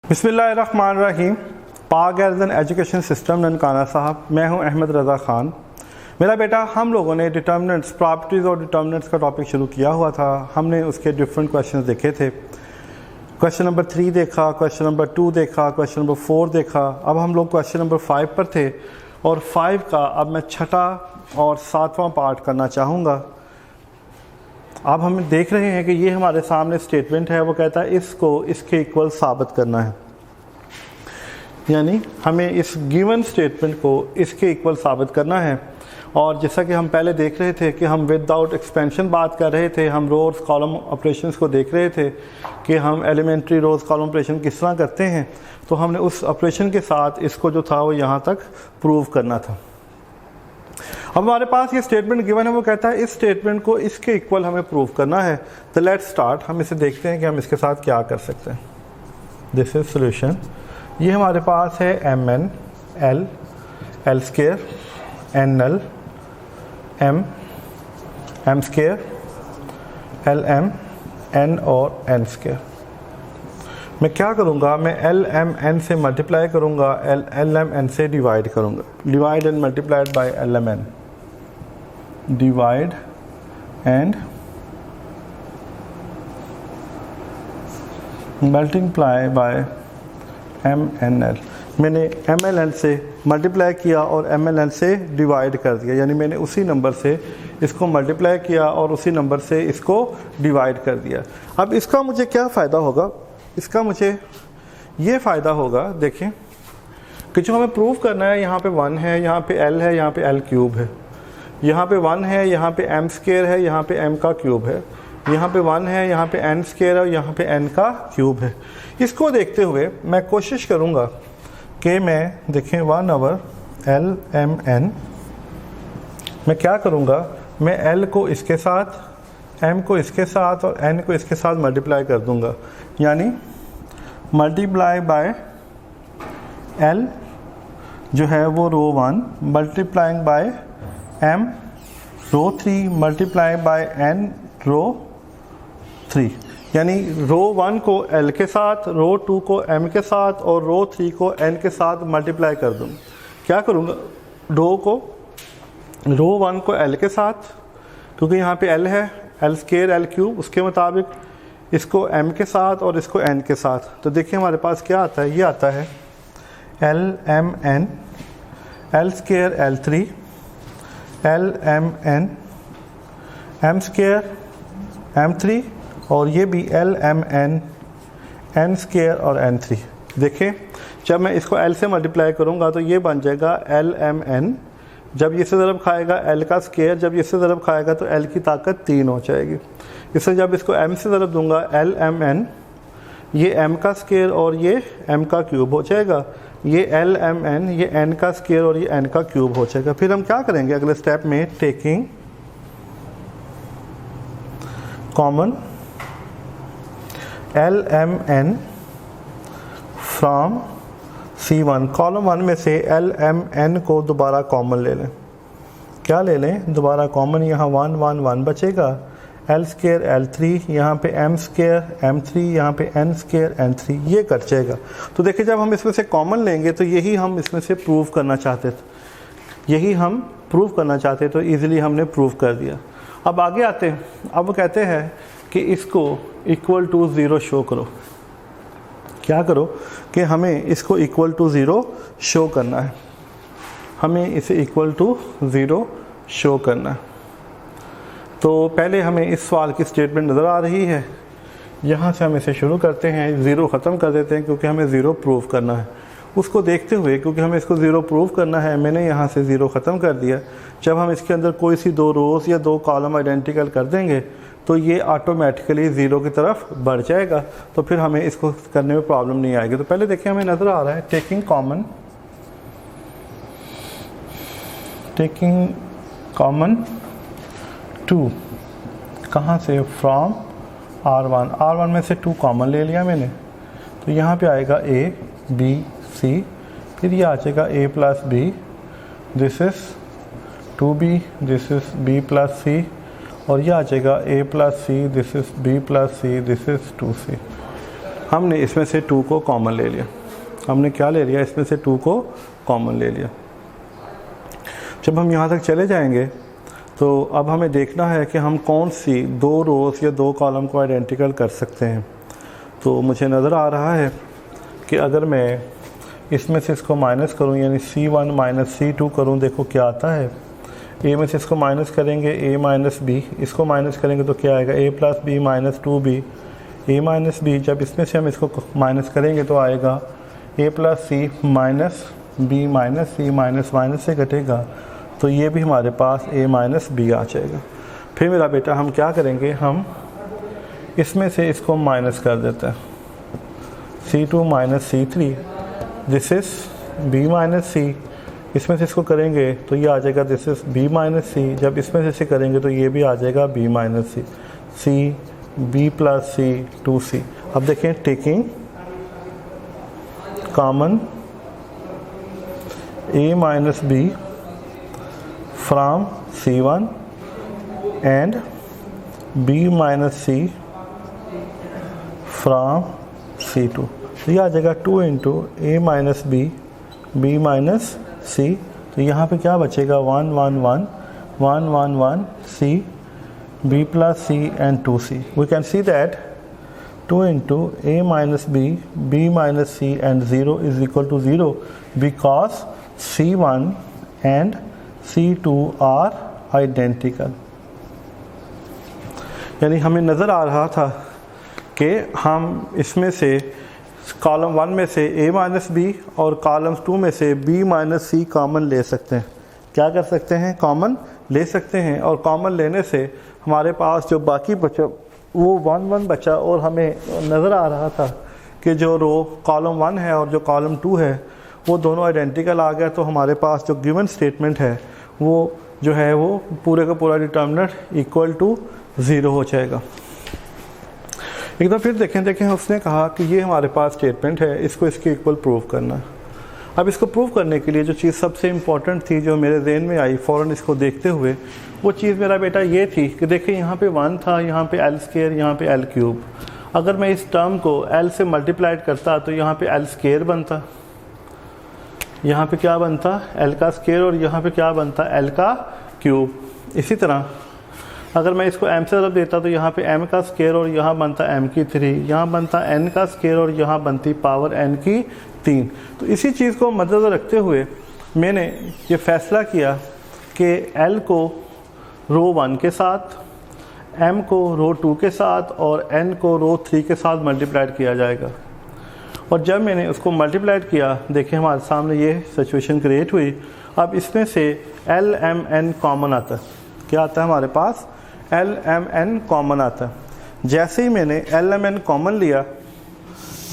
बिस्मिल्लाहिर्रहमानिर्रहीम। पाक गर्दन एजुकेशन सिस्टम ननकाना साहब, मैं हूं अहमद रज़ा ख़ान। मेरा बेटा, हम लोगों ने डिटर्मिनेंट्स, प्रॉपर्टीज़ और डिटर्मिनेंट्स का टॉपिक शुरू किया हुआ था। हमने उसके डिफरेंट क्वेश्चंस देखे थे। क्वेश्चन नंबर 3 देखा, क्वेश्चन नंबर 2 देखा, क्वेश्चन नंबर 4 देखा। अब हम लोग क्वेश्चन नंबर 5 पर थे और 5 का अब मैं छठा और 7वां पार्ट करना चाहूँगा। अब हम देख रहे हैं कि ये हमारे सामने स्टेटमेंट है, वो कहता है इसको इसके इक्वल साबित करना है, यानी हमें इस गिवन स्टेटमेंट को इसके इक्वल साबित करना है। और जैसा कि हम पहले देख रहे थे कि हम विदाउट एक्सपेंशन बात कर रहे थे, हम रोज़ कॉलम ऑपरेशंस को देख रहे थे कि हम एलिमेंट्री रोज़ कॉलम ऑपरेशन किस तरह करते हैं। तो हमने उस ऑपरेशन के साथ इसको जो था वो यहाँ तक प्रूव करना था। अब हमारे पास ये स्टेटमेंट गिवन है, वो कहता है इस स्टेटमेंट को इसके इक्वल हमें प्रूव करना है। तो लेट्स स्टार्ट। हम इसे देखते हैं कि हम इसके साथ क्या कर सकते हैं। This is solution. ये हमारे पास है m n l l square n l m m square l m n और एन स्केयर। मैं क्या करूँगा, मैं एल एम एन से मल्टीप्लाई करूँगा, एल एम एन से डिवाइड करूँगा। Divide and multiplied by l m n, divide and multiply by m n l. मैंने एम एल एन से मल्टीप्लाई किया और एम एल एन से डिवाइड कर दिया, यानी मैंने उसी नंबर से इसको मल्टीप्लाई किया और उसी नंबर से इसको डिवाइड कर दिया। अब इसका मुझे क्या फ़ायदा होगा, इसका मुझे ये फ़ायदा होगा, देखें कि जो हमें प्रूव करना है, यहाँ पे 1 है, यहाँ पे l है, यहाँ पे l क्यूब है, यहाँ पे 1 है, यहाँ पे m स्क्वायर है, यहाँ पे m का क्यूब है, यहाँ पे 1 है, यहाँ पे n स्क्वायर है और यहाँ पे n का क्यूब है। इसको देखते हुए मैं कोशिश करूँगा कि मैं देखें 1 ओवर l m n, मैं क्या करूँगा, मैं l को इसके साथ, m को इसके साथ और n को इसके साथ मल्टीप्लाई कर दूँगा, यानी मल्टीप्लाई बाय l जो है वो row 1 multiplying by m row 3 multiply by n row 3, यानी रो 1 को l के साथ, रो 2 को m के साथ और रो 3 को n के साथ मल्टीप्लाई कर दूँ। क्या करूँगा, रो 1 को l के साथ, क्योंकि यहाँ पे l है, l स्क्वायर l क्यूब, उसके मुताबिक इसको m के साथ और इसको n के साथ। तो देखिए हमारे पास क्या आता है, ये आता है l m n l square l 3 l m n m square m 3 और ये भी l m n n square और n 3। देखें जब मैं इसको l से मल्टीप्लाई करूँगा तो ये बन जाएगा l m n, जब ये से ज़रब खाएगा l का स्क्वायर, जब ये से ज़रब खाएगा तो l की ताकत 3 हो जाएगी। इससे जब इसको m से ज़रब दूंगा l m n, ये m का स्क्वायर और ये m का क्यूब हो जाएगा, ये l m n, ये n का स्क्वायर और ये n का क्यूब हो जाएगा। फिर हम क्या करेंगे अगले स्टेप में, taking common l m n from C1, column 1 में से l m n को दोबारा कॉमन ले लें। क्या ले लें, दोबारा कॉमन, यहाँ 1 1 1 बचेगा, l स्क्वायर l 3, यहाँ पे m स्क्वायर m 3, यहाँ पे n स्क्वायर n 3, ये कट जाएगा। तो देखिए जब हम इसमें से कॉमन लेंगे तो यही हम इसमें से प्रूव करना चाहते थे, यही हम प्रूव करना चाहते, तो ईज़िली हमने प्रूव कर दिया। अब आगे आते हैं। अब वो कहते हैं कि इसको इक्वल टू 0 शो करो। क्या करो कि हमें इसको इक्वल टू 0 शो करना है, हमें इसे इक्वल टू 0 शो करना है। तो पहले हमें इस सवाल की स्टेटमेंट नज़र आ रही है, यहाँ से हम इसे शुरू करते हैं, 0 ख़त्म कर देते हैं क्योंकि हमें 0 प्रूव करना है। उसको देखते हुए, क्योंकि हमें इसको 0 प्रूव करना है, मैंने यहाँ से 0 ख़त्म कर दिया। जब हम इसके अंदर कोई सी 2 रोज़ या 2 कॉलम आइडेंटिकल कर देंगे तो ये ऑटोमेटिकली 0 की तरफ बढ़ जाएगा, तो फिर हमें इसको करने में प्रॉब्लम नहीं आएगी। तो पहले देखिए हमें नज़र आ रहा है टेकिंग कॉमन 2, कहाँ से, फ्रॉम R1 में से 2 कॉमन ले लिया मैंने, तो यहाँ पे आएगा A B C, फिर ये आ जाएगा A plus B, this is 2B, this is B plus C, और ये आ जाएगा A plus C, this is B plus C, this is 2C। हमने इसमें से 2 को कॉमन ले लिया। हमने क्या ले लिया, इसमें से 2 को कॉमन ले लिया। जब हम यहाँ तक चले जाएंगे तो अब हमें देखना है कि हम कौन सी 2 रोज़ या 2 कॉलम को आइडेंटिकल कर सकते हैं। तो मुझे नज़र आ रहा है कि अगर मैं इसमें से इसको माइनस करूं, यानी C1 माइनस C2 करूं, देखो क्या आता है। a में से इसको माइनस करेंगे a माइनस b, इसको माइनस करेंगे तो क्या आएगा a plus b minus 2b, a minus b। जब इसमें से हम इसको माइनस करेंगे तो आएगा a plus c minus b minus c, minus minus से घटेगा तो ये भी हमारे पास a माइनस b आ जाएगा। फिर मेरा बेटा हम क्या करेंगे, हम इसमें से इसको माइनस कर देते हैं, C2 minus C3, this is b minus c। इसमें से इसको करेंगे तो ये आ जाएगा this is b minus c। जब इसमें से इसे करेंगे तो ये भी आ जाएगा b minus c, b plus c 2c। अब देखें, taking common a minus b from C1 and b minus c from C2, तो ये आ जाएगा 2 into a minus b minus c। तो यहाँ पे क्या बचेगा, 1 1 1 1 1 1 c b plus c and 2c। We can see that 2 into a minus b minus c and 0 is equal to 0 because C1 and C2 are identical. यानी हमें नज़र आ रहा था कि हम इसमें से कॉलम 1 में से a माइनस b और कॉलम 2 में से b माइनस c कॉमन ले सकते हैं। क्या कर सकते हैं, कॉमन ले सकते हैं। और कॉमन लेने से हमारे पास जो बाकी बचा वो 1 1 बचा, और हमें नज़र आ रहा था कि जो रो कॉलम 1 है और जो कॉलम 2 है वो दोनों आइडेंटिकल आ गया। तो हमारे पास जो गिवन स्टेटमेंट है वो जो है वो पूरे का पूरा डिटर्मिनेंट इक्वल टू 0 हो जाएगा। एक बार फिर देखें उसने कहा कि ये हमारे पास स्टेटमेंट है, इसको इसके इक्वल प्रूव करना। अब इसको प्रूव करने के लिए जो चीज़ सबसे इम्पॉर्टेंट थी जो मेरे जहन में आई फ़ौरन इसको देखते हुए, वो चीज़ मेरा बेटा ये थी कि देखिए यहाँ पे 1 था, यहाँ पे l स्क्वायर, यहाँ पे l क्यूब। अगर मैं इस टर्म को l से मल्टीप्लाइड करता तो यहाँ पे l स्क्वायर बनता, यहाँ पे क्या बनता, l का स्क्वायर, और यहाँ पे क्या बनता, l का क्यूब। इसी तरह अगर मैं इसको m से ज़रूर देता तो यहाँ पे m का स्क्वायर और यहाँ बनता m की 3, यहाँ बनता n का स्क्वायर और यहाँ बनती पावर n की 3। तो इसी चीज़ को मद्देनज़र रखते हुए मैंने ये फ़ैसला किया कि l को रो 1 के साथ, m को रो 2 के साथ और n को रो 3 के साथ मल्टीप्लाइड किया जाएगा। और जब मैंने उसको मल्टीप्लाइड किया, देखिए हमारे सामने ये सिचुएशन क्रिएट हुई। अब इसमें से l m n कॉमन आता है। क्या आता है हमारे पास, l m n कॉमन आता है। जैसे ही मैंने l m n कॉमन लिया,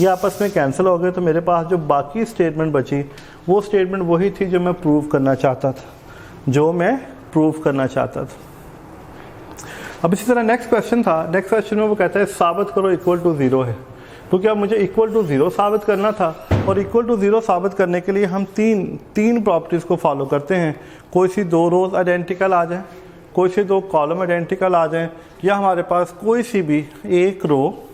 ये आपस में कैंसिल हो गए, तो मेरे पास जो बाकी स्टेटमेंट बची वो स्टेटमेंट वही थी जो मैं प्रूव करना चाहता था, अब इसी तरह नेक्स्ट क्वेश्चन था। नेक्स्ट क्वेश्चन में वो कहता है साबित करो इक्वल टू 0 है। तो क्या मुझे इक्वल टू 0 साबित करना था, और इक्वल टू 0 साबित करने के लिए हम तीन प्रॉपर्टीज़ को फॉलो करते हैं। कोई सी 2 रोज़ आइडेंटिकल आ जाए, कोई से 2 कॉलम आइडेंटिकल आ जाएं, या हमारे पास कोई सी भी एक रो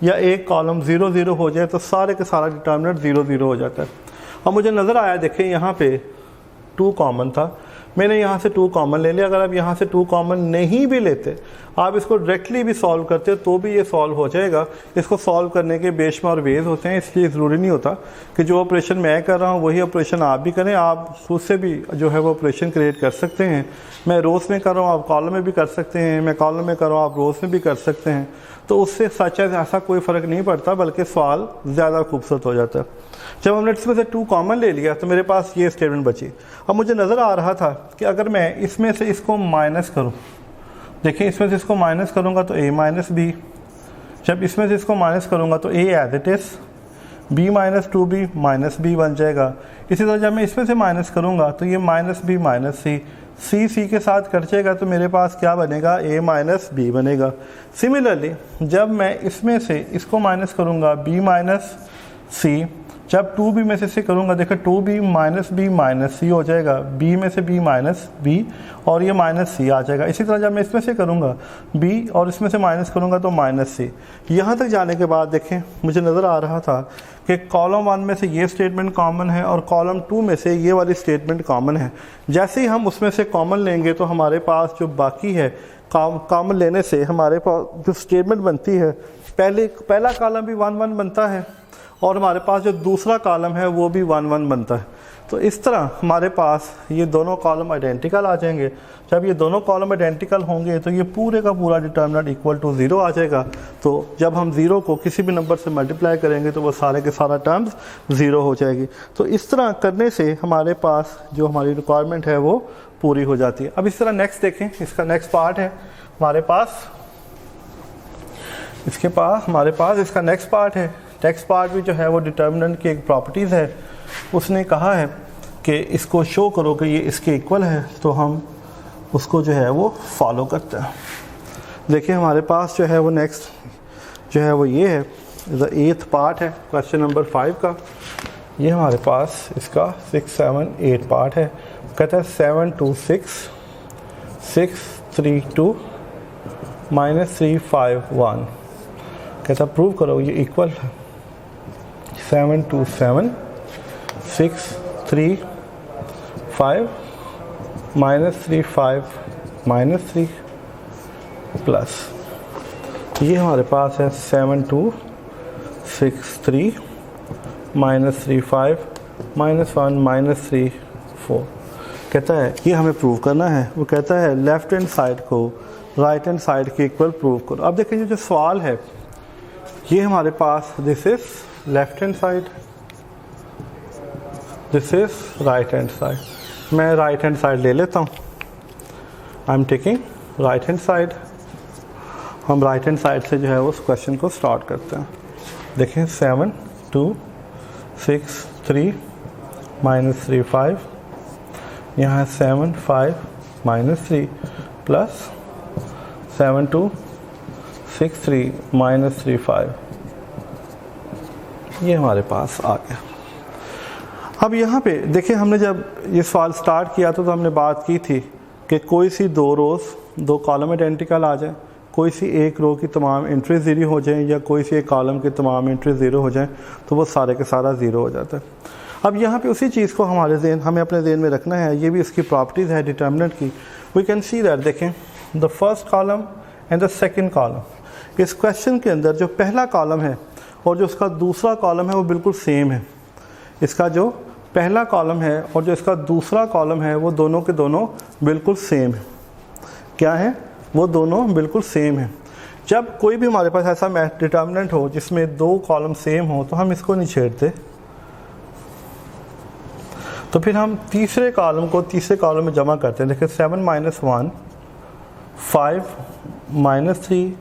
या एक कॉलम 0 0 हो जाए, तो सारे के सारा डिटर्मिनेंट 0 0 हो जाता है। अब मुझे नज़र आया, देखें यहाँ पे 2 कॉमन था, मैंने यहाँ से 2 कॉमन ले लिया। अगर आप यहाँ से 2 कॉमन नहीं भी लेते, आप इसको डायरेक्टली भी सॉल्व करते तो भी ये सॉल्व हो जाएगा। इसको सॉल्व करने के बेशुमार वेज होते हैं, इसलिए ज़रूरी नहीं होता कि जो ऑपरेशन मैं कर रहा हूँ वही ऑपरेशन आप भी करें। आप खुद से भी जो है वो ऑपरेशन क्रिएट कर सकते हैं। मैं रोज़ में कर रहा हूँ, आप कॉलम में भी कर सकते हैं, मैं कॉलम में कर रहा हूँ, आप रोज़ में भी कर सकते हैं। तो उससे सच है ऐसा कोई फ़र्क नहीं पड़ता, बल्कि सवाल ज़्यादा खूबसूरत हो जाता है। जब हमने इसमें से 2 कॉमन ले लिया तो मेरे पास ये स्टेटमेंट बची। अब मुझे नज़र आ रहा था कि अगर मैं इसमें से इसको माइनस करूं, देखिए इसमें से इसको माइनस करूंगा तो a माइनस b, जब इसमें से इसको माइनस करूंगा तो a as it is, b minus 2b minus b बन जाएगा। इसी तरह जब मैं इसमें से माइनस करूंगा तो ये माइनस b माइनस c के साथ कट जाएगा, तो मेरे पास क्या बनेगा, a माइनस b बनेगा। सिमिलरली जब मैं इसमें से इसको माइनस करूंगा b माइनस c, जब 2b में से करूँगा, देखो 2b माइनस c हो जाएगा, b में से b माइनस b और ये माइनस c आ जाएगा। इसी तरह जब मैं इसमें से करूँगा b और इसमें से माइनस करूँगा तो माइनस c। यहाँ तक जाने के बाद देखें मुझे नज़र आ रहा था कि कॉलम 1 में से ये स्टेटमेंट कॉमन है और कॉलम 2 में से ये वाली स्टेटमेंट कॉमन है। जैसे ही हम उसमें से कॉमन लेंगे तो हमारे पास जो बाकी है कॉमन लेने से हमारे पास जो स्टेटमेंट बनती है, पहला कॉलम भी 1 1 बनता है और हमारे पास जो दूसरा कॉलम है वो भी 1 1 बनता है। तो इस तरह हमारे पास ये दोनों कॉलम आइडेंटिकल आ जाएंगे। जब ये दोनों कॉलम आइडेंटिकल होंगे तो ये पूरे का पूरा डिटर्मिनेंट इक्वल टू 0 आ जाएगा। तो जब हम 0 को किसी भी नंबर से मल्टीप्लाई करेंगे तो वो सारे के सारा टर्म्स 0 हो जाएगी। तो इस तरह करने से हमारे पास जो हमारी रिक्वायरमेंट है वो पूरी हो जाती है। अब इस तरह नेक्स्ट देखें, इसका नेक्स्ट पार्ट है हमारे पास, हमारे पास इसका नेक्स्ट पार्ट है। नेक्स्ट पार्ट भी जो है वो डिटर्मिनेंट की एक प्रॉपर्टीज़ है। उसने कहा है कि इसको शो करो कि ये इसके इक्वल है, तो हम उसको जो है वो फॉलो करते हैं। देखिए हमारे पास जो है वो नेक्स्ट जो है वो ये है, द 8th पार्ट है क्वेश्चन नंबर 5 का। ये हमारे पास इसका 6 7 8 पार्ट है। कहता है 7 2 6 6 3 2 -3 5 1। कहता प्रूव करो ये इक्वल है 7 2 7 6 3 5 -3 5 -3 प्लस ये हमारे पास है 7 2 6 3 -3 5 -1 -3 4। कहता है ये हमें प्रूव करना है। वो कहता है लेफ्ट हैंड साइड को राइट हैंड साइड के इक्वल प्रूव करो। अब देखिए जो सवाल है ये हमारे पास this is left hand side, this is right hand side. मैं राइट हैंड साइड ले लेता हूँ, I am taking right hand side. हम राइट हैंड साइड से जो है उस क्वेश्चन को स्टार्ट करते हैं। देखें 7 2 6 3 -3 5, यहाँ 7 5 -3 प्लस 7 2 6 3 -3 5। ये हमारे पास आ गया। अब यहाँ पे देखिए हमने जब ये सवाल स्टार्ट किया था तो हमने बात की थी कि कोई सी 2 रोज़ 2 कॉलम आइडेंटिकल आ जाए, कोई सी एक रो की तमाम एंट्री 0 हो जाएं या कोई सी एक कॉलम की तमाम एंट्री 0 हो जाएं तो वो सारे के सारा 0 हो जाता है। अब यहाँ पे उसी चीज़ को हमें अपने ज़हन में रखना है। ये भी इसकी प्रॉपर्टीज़ है डिटर्मिनेंट की। वी कैन सी दैट, देखें the first column and the second column. इस क्वेश्चन के अंदर जो पहला कॉलम है और जो उसका दूसरा कॉलम है वो बिल्कुल सेम है। इसका जो पहला कॉलम है और जो इसका दूसरा कॉलम है वो दोनों के दोनों बिल्कुल सेम है। क्या है? वो दोनों बिल्कुल सेम है। जब कोई भी हमारे पास ऐसा डिटर्मिनेंट हो जिसमें 2 कॉलम सेम हो तो हम इसको नहीं छेड़ते, तो फिर हम तीसरे कॉलम को तीसरे कॉलम में जमा करते हैं। देखिए 7 - 1 5 -3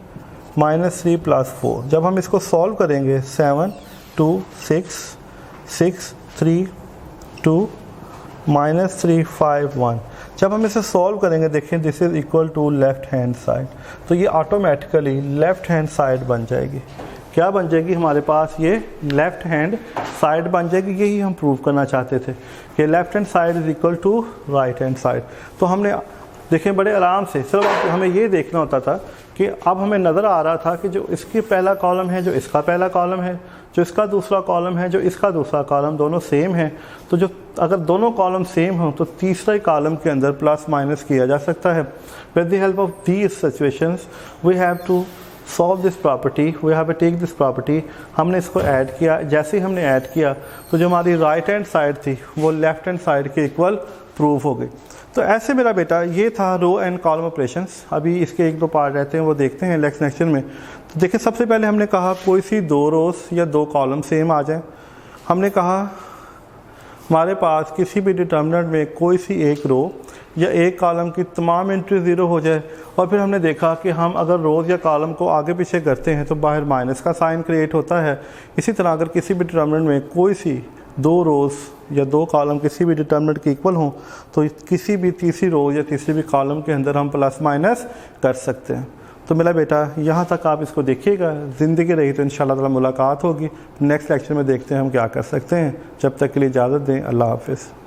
-3 प्लस 4। जब हम इसको सॉल्व करेंगे 7 2 6 6 3 2 -3 5 1। जब हम इसे सॉल्व करेंगे देखें this is equal to left hand side, तो ये ऑटोमेटिकली लेफ़्ट हैंड साइड बन जाएगी। क्या बन जाएगी? हमारे पास ये लेफ़्ट हैंड साइड बन जाएगी। यही हम प्रूव करना चाहते थे कि left hand side is equal to right hand side. तो हमने देखें बड़े आराम से, सिर्फ हमें ये देखना होता था कि अब हमें नज़र आ रहा था कि जो इसकी पहला कॉलम है, जो इसका पहला कॉलम है, जो इसका दूसरा कॉलम है, जो इसका दूसरा कॉलम, दोनों सेम है। तो जो अगर दोनों कॉलम सेम हो तो तीसरे कॉलम के अंदर प्लस माइनस किया जा सकता है। With the help of these situations we have to solve this property, we have to take this property. हमने इसको ऐड किया। जैसे ही हमने ऐड किया तो जो हमारी राइट हैंड साइड थी वो लेफ़्ट हैंड साइड के इक्वल प्रूव हो गई। तो ऐसे मेरा बेटा ये था रो एंड कॉलम ऑपरेशंस। अभी इसके 1-2 पार्ट रहते हैं वो देखते हैं नेक्स्ट लेक्चर में। तो देखिए सबसे पहले हमने कहा कोई सी 2 रोज़ या 2 कॉलम सेम आ जाएं। हमने कहा हमारे पास किसी भी डिटर्मिनेंट में कोई सी एक रो या एक कॉलम की तमाम एंट्री 0 हो जाए। और फिर हमने देखा कि हम अगर रोज़ या कॉलम को आगे पीछे करते हैं तो बाहर माइनस का साइन क्रिएट होता है। इसी तरह अगर किसी भी डिटर्मिनेंट में कोई सी 2 रोज़ या 2 कॉलम किसी भी डिटर्मिनेंट के इक्वल हों तो किसी भी तीसरी रो या तीसरी भी कॉलम के अंदर हम प्लस माइनस कर सकते हैं। तो मेरा बेटा यहाँ तक आप इसको देखिएगा, ज़िंदगी रही तो इंशाल्लाह ताला मुलाकात होगी। नेक्स्ट लेक्चर में देखते हैं हम क्या कर सकते हैं। जब तक के लिए इजाज़त दें, अल्लाह हाफ़िज़।